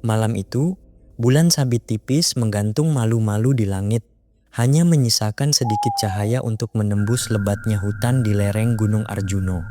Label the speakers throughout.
Speaker 1: Malam itu, bulan sabit tipis menggantung malu-malu di langit, hanya menyisakan sedikit cahaya untuk menembus lebatnya hutan di lereng Gunung Arjuno.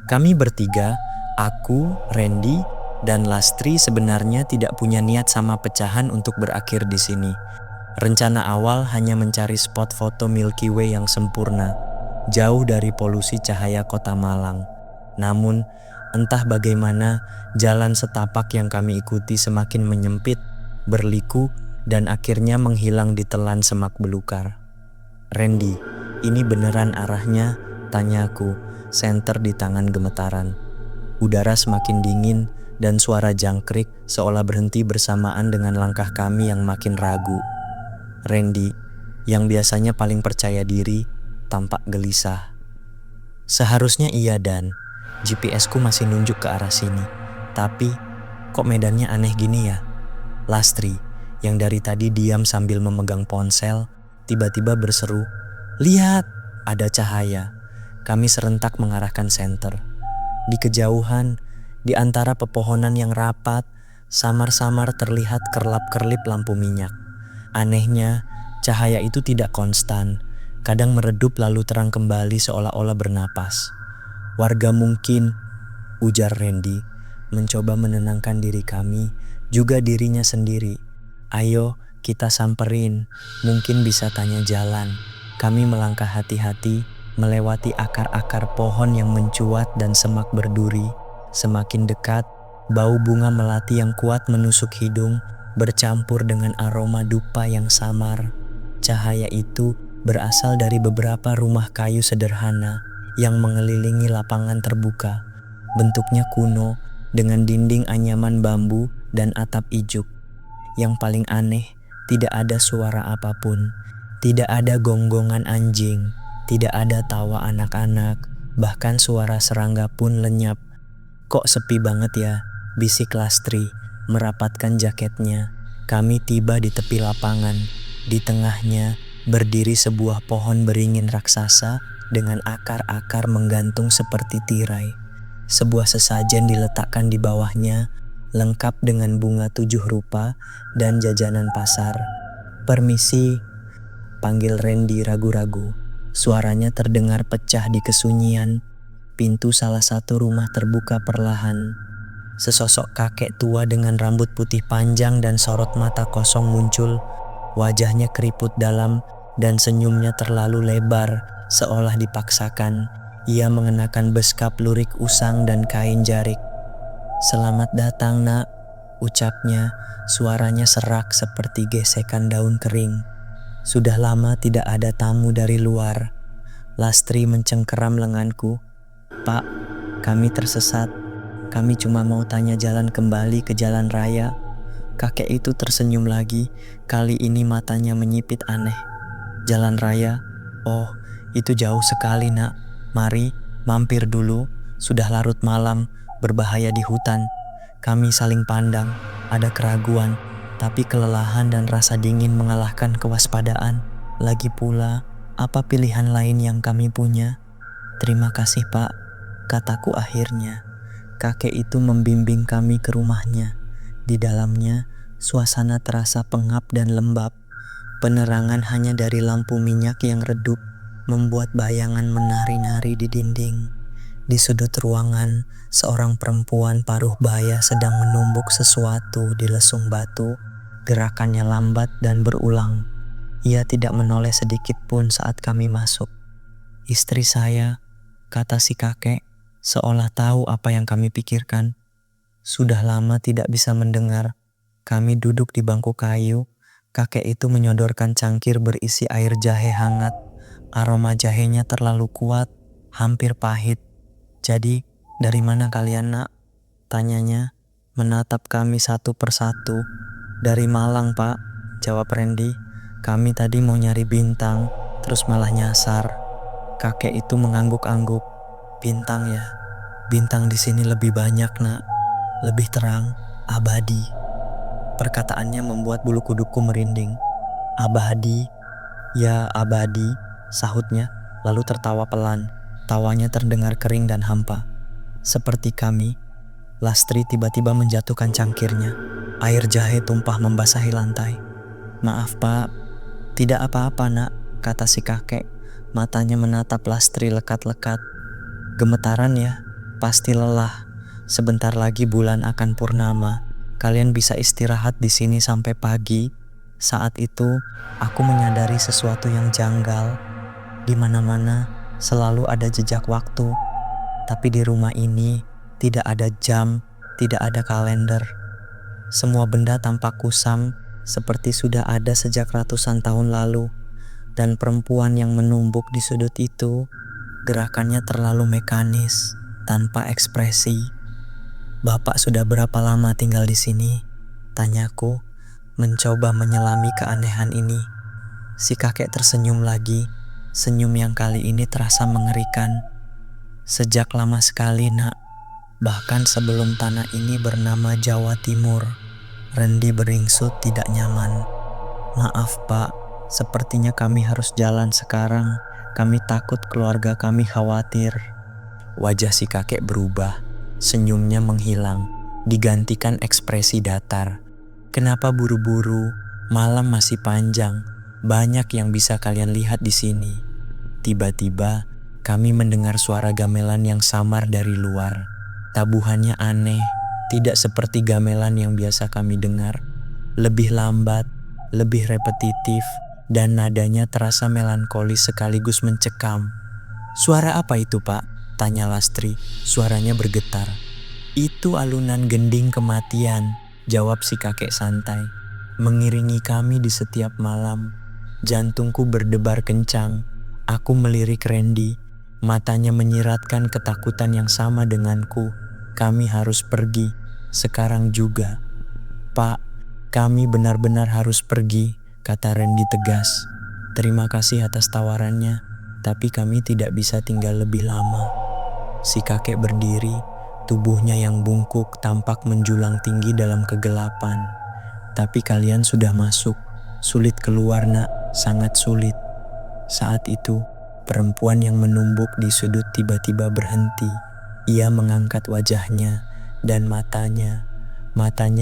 Speaker 1: Kami bertiga, aku, Randy, dan Lastri sebenarnya tidak punya niat sama pecahan untuk berakhir di sini. Rencana awal hanya mencari spot foto Milky Way yang sempurna, jauh dari polusi cahaya kota Malang. Namun, entah bagaimana, jalan setapak yang kami ikuti semakin menyempit, berliku, dan akhirnya menghilang di telan semak belukar. "Randy, ini beneran arahnya?" tanyaku, senter di tangan gemetaran. Udara semakin dingin dan suara jangkrik seolah berhenti bersamaan dengan langkah kami yang makin ragu. Randy, yang biasanya paling percaya diri, tampak gelisah. "Seharusnya iya Dan, GPS-ku masih nunjuk ke arah sini. Tapi, kok medannya aneh gini ya?" Lastri, yang dari tadi diam sambil memegang ponsel, tiba-tiba berseru, "Lihat, ada cahaya." Kami serentak mengarahkan senter. Di kejauhan, di antara pepohonan yang rapat, samar-samar terlihat kerlap-kerlip lampu minyak. Anehnya, cahaya itu tidak konstan, kadang meredup lalu terang kembali seolah-olah bernapas. "Warga mungkin," ujar Randy, mencoba menenangkan diri kami, juga dirinya sendiri. "Ayo, kita samperin, mungkin bisa tanya jalan." Kami melangkah hati-hati, melewati akar-akar pohon yang mencuat dan semak berduri. Semakin dekat, bau bunga melati yang kuat menusuk hidung, bercampur dengan aroma dupa yang samar. Cahaya itu berasal dari beberapa rumah kayu sederhana yang mengelilingi lapangan terbuka. Bentuknya kuno, dengan dinding anyaman bambu dan atap ijuk. Yang paling aneh, tidak ada suara apapun. Tidak ada gonggongan anjing, tidak ada tawa anak-anak, bahkan suara serangga pun lenyap. "Kok sepi banget ya?" bisik Lastri, merapatkan jaketnya. Kami tiba di tepi lapangan. Di tengahnya berdiri sebuah pohon beringin raksasa dengan akar-akar menggantung seperti tirai. Sebuah sesajen diletakkan di bawahnya, lengkap dengan bunga 7 rupa dan jajanan pasar. "Permisi," panggil Randy ragu-ragu. Suaranya terdengar pecah di kesunyian. Pintu salah satu rumah terbuka perlahan. Sesosok kakek tua dengan rambut putih panjang dan sorot mata kosong muncul. Wajahnya keriput dalam dan senyumnya terlalu lebar, seolah dipaksakan. Ia mengenakan beskap lurik usang dan kain jarik. "Selamat datang, Nak," ucapnya. Suaranya serak seperti gesekan daun kering. "Sudah lama tidak ada tamu dari luar." Lastri mencengkeram lenganku. "Pak, kami tersesat. Kami cuma mau tanya jalan kembali ke jalan raya." Kakek itu tersenyum lagi, kali ini matanya menyipit aneh. "Jalan raya? Oh, itu jauh sekali, Nak. Mari, mampir dulu. Sudah larut malam, berbahaya di hutan." Kami saling pandang, ada keraguan, tapi kelelahan dan rasa dingin mengalahkan kewaspadaan. Lagi pula, apa pilihan lain yang kami punya? "Terima kasih, Pak," kataku akhirnya. Kakek itu membimbing kami ke rumahnya. Di dalamnya, suasana terasa pengap dan lembab. Penerangan hanya dari lampu minyak yang redup, membuat bayangan menari-nari di dinding. Di sudut ruangan, seorang perempuan paruh baya sedang menumbuk sesuatu di lesung batu. Gerakannya lambat dan berulang. Ia tidak menoleh sedikit pun saat kami masuk. "Istri saya," kata si kakek, seolah tahu apa yang kami pikirkan. Sudah lama tidak bisa mendengar. Kami duduk di bangku kayu. Kakek itu menyodorkan cangkir berisi air jahe hangat. Aroma jahenya terlalu kuat, hampir pahit. "Jadi, dari mana kalian, Nak?" tanyanya, menatap kami satu persatu. "Dari Malang, Pak," jawab Randy. "Kami tadi mau nyari bintang, terus malah nyasar." Kakek itu mengangguk-angguk. "Bintang ya? Bintang di sini lebih banyak, Nak. Lebih terang, abadi." Perkataannya membuat bulu kudukku merinding. "Abadi? Ya, abadi," sahutnya, lalu tertawa pelan. Tawanya terdengar kering dan hampa. "Seperti kami, Lastri tiba-tiba menjatuhkan cangkirnya. Air jahe tumpah membasahi lantai. "Maaf Pak, tidak apa-apa Nak," kata si kakek. Matanya menatap Lastri lekat-lekat. "Gemetaran ya, pasti lelah. Sebentar lagi bulan akan purnama. Kalian bisa istirahat di sini sampai pagi." Saat itu, aku menyadari sesuatu yang janggal. Di mana-mana selalu ada jejak waktu, tapi di rumah ini tidak ada jam, tidak ada kalender. Semua benda tampak kusam, seperti sudah ada sejak ratusan tahun lalu. Dan perempuan yang menumbuk di sudut itu, gerakannya terlalu mekanis, tanpa ekspresi. "Bapak sudah berapa lama tinggal di sini?" tanyaku, mencoba menyelami keanehan ini. Si kakek tersenyum lagi, senyum yang kali ini terasa mengerikan. "Sejak lama sekali Nak, bahkan sebelum tanah ini bernama Jawa Timur." Rendi beringsut tidak nyaman. "Maaf Pak, sepertinya kami harus jalan sekarang. Kami takut keluarga kami khawatir." Wajah si kakek berubah, senyumnya menghilang, digantikan ekspresi datar. "Kenapa buru-buru? Malam masih panjang. Banyak yang bisa kalian lihat di sini." Tiba-tiba, kami mendengar suara gamelan yang samar dari luar. Tabuhannya aneh, tidak seperti gamelan yang biasa kami dengar. Lebih lambat, lebih repetitif, dan nadanya terasa melankolis sekaligus mencekam. "Suara apa itu Pak?" tanya Lastri. Suaranya bergetar. "Itu alunan gending kematian," jawab si kakek santai. "Mengiringi kami di setiap malam." Jantungku berdebar kencang. Aku melirik Rendi. Matanya menyiratkan ketakutan yang sama denganku. "Kami harus pergi, sekarang juga." "Pak, kami benar-benar harus pergi," kata Rendi tegas. "Terima kasih atas tawarannya, tapi kami tidak bisa tinggal lebih lama." Si kakek berdiri, tubuhnya yang bungkuk tampak menjulang tinggi dalam kegelapan. "Tapi kalian sudah masuk. Sulit keluar Nak, sangat sulit." Saat itu, perempuan yang menumbuk di sudut tiba-tiba berhenti. Ia mengangkat wajahnya dan matanya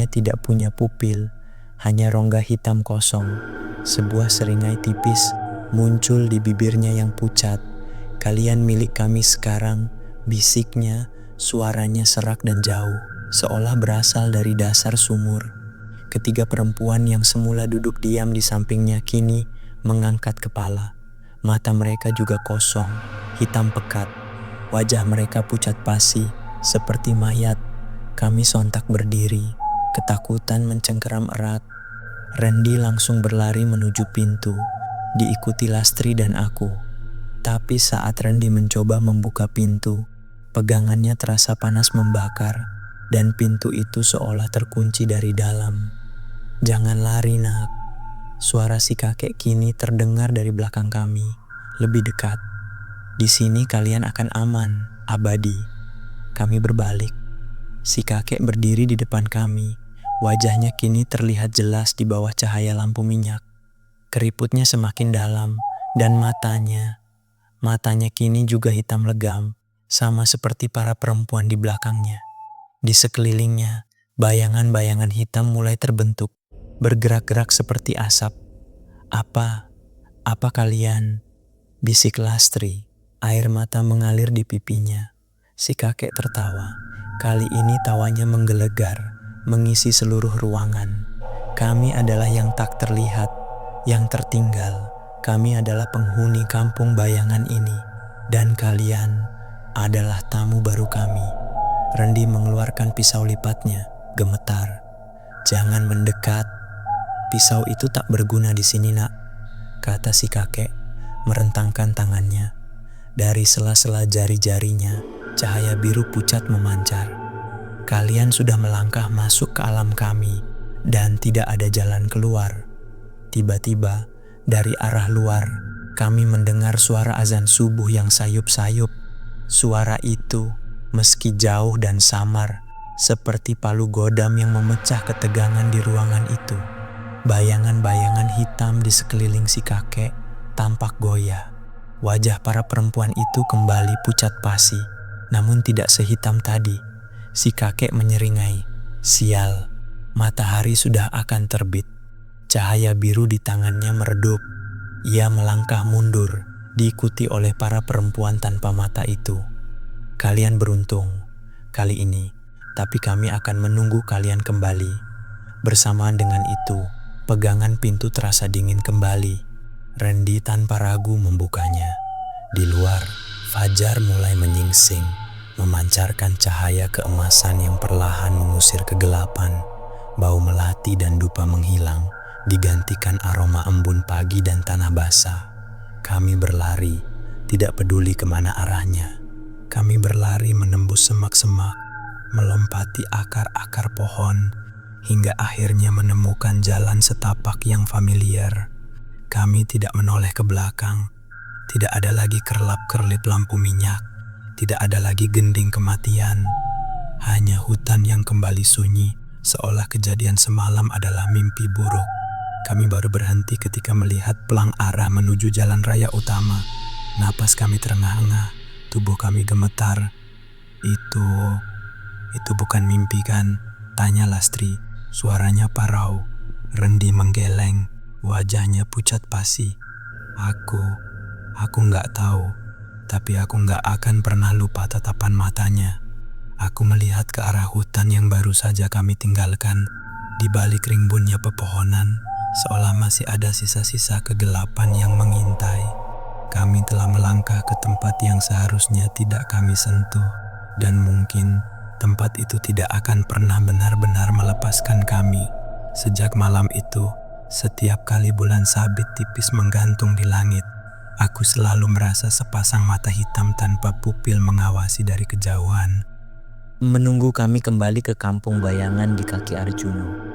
Speaker 1: tidak punya pupil, hanya rongga hitam kosong. Sebuah seringai tipis muncul di bibirnya yang pucat. "Kalian milik kami sekarang," bisiknya, suaranya serak dan jauh, seolah berasal dari dasar sumur. Ketiga perempuan yang semula duduk diam di sampingnya kini mengangkat kepala. Mata mereka juga kosong, hitam pekat. Wajah mereka pucat pasi, seperti mayat. Kami sontak berdiri, ketakutan mencengkeram erat. Rendi langsung berlari menuju pintu, diikuti Lastri dan aku. Tapi saat Rendi mencoba membuka pintu, pegangannya terasa panas membakar, dan pintu itu seolah terkunci dari dalam. "Jangan lari Nak." Suara si kakek kini terdengar dari belakang kami, lebih dekat. "Di sini kalian akan aman, abadi." Kami berbalik. Si kakek berdiri di depan kami. Wajahnya kini terlihat jelas di bawah cahaya lampu minyak. Keriputnya semakin dalam, dan matanya kini juga hitam legam, sama seperti para perempuan di belakangnya. Di sekelilingnya, bayangan-bayangan hitam mulai terbentuk, bergerak-gerak seperti asap. Apa kalian?" bisik Lastri. Air mata mengalir di pipinya. Si kakek tertawa. Kali ini tawanya menggelegar, mengisi seluruh ruangan. "Kami adalah yang tak terlihat, yang tertinggal. Kami adalah penghuni kampung bayangan ini. Dan kalian adalah tamu baru kami." Rendi mengeluarkan pisau lipatnya, gemetar. "Jangan mendekat. Pisau itu tak berguna di sini Nak," kata si kakek, merentangkan tangannya. Dari sela-sela jari-jarinya, cahaya biru pucat memancar. "Kalian sudah melangkah masuk ke alam kami, dan tidak ada jalan keluar." Tiba-tiba, dari arah luar, kami mendengar suara azan subuh yang sayup-sayup. Suara itu, meski jauh dan samar, seperti palu godam yang memecah ketegangan di ruangan itu. Bayangan-bayangan hitam di sekeliling si kakek tampak goyah. Wajah para perempuan itu kembali pucat pasi, namun tidak sehitam tadi.
Speaker 2: Si kakek menyeringai, "Sial, matahari sudah akan terbit." Cahaya biru di tangannya meredup. Ia melangkah mundur, diikuti oleh para perempuan tanpa mata itu. "Kalian beruntung kali ini, tapi kami akan menunggu kalian kembali." Bersamaan dengan itu, pegangan pintu terasa dingin kembali. Randy tanpa ragu membukanya. Di luar, fajar mulai menyingsing, memancarkan cahaya keemasan yang perlahan mengusir kegelapan. Bau melati dan dupa menghilang, digantikan aroma embun pagi dan tanah basah. Kami berlari, tidak peduli kemana arahnya. Kami berlari menembus semak-semak, melompati akar-akar pohon, hingga akhirnya menemukan jalan setapak yang familiar. Kami tidak menoleh ke belakang. Tidak ada lagi kerlap-kerlip lampu minyak. Tidak ada lagi gending kematian. Hanya hutan yang kembali sunyi, seolah kejadian semalam adalah mimpi buruk. Kami baru berhenti ketika melihat pelang arah menuju jalan raya utama. Napas kami terengah-engah, tubuh kami gemetar. Itu bukan mimpi kan? Tanya Lastri, suaranya parau. Randy menggeleng, wajahnya pucat pasi. Aku nggak tahu, tapi aku nggak akan pernah lupa tatapan matanya. Aku melihat ke arah hutan yang baru saja kami tinggalkan. Di balik rimbunnya pepohonan, seolah masih ada sisa-sisa kegelapan yang mengintai. Kami telah melangkah ke tempat yang seharusnya tidak kami sentuh, dan mungkin tempat itu tidak akan pernah benar-benar melepaskan kami. Sejak malam itu, setiap kali bulan sabit tipis menggantung di langit, aku selalu merasa sepasang mata hitam tanpa pupil mengawasi dari kejauhan.
Speaker 1: Menunggu kami kembali ke kampung bayangan di kaki Arjuno.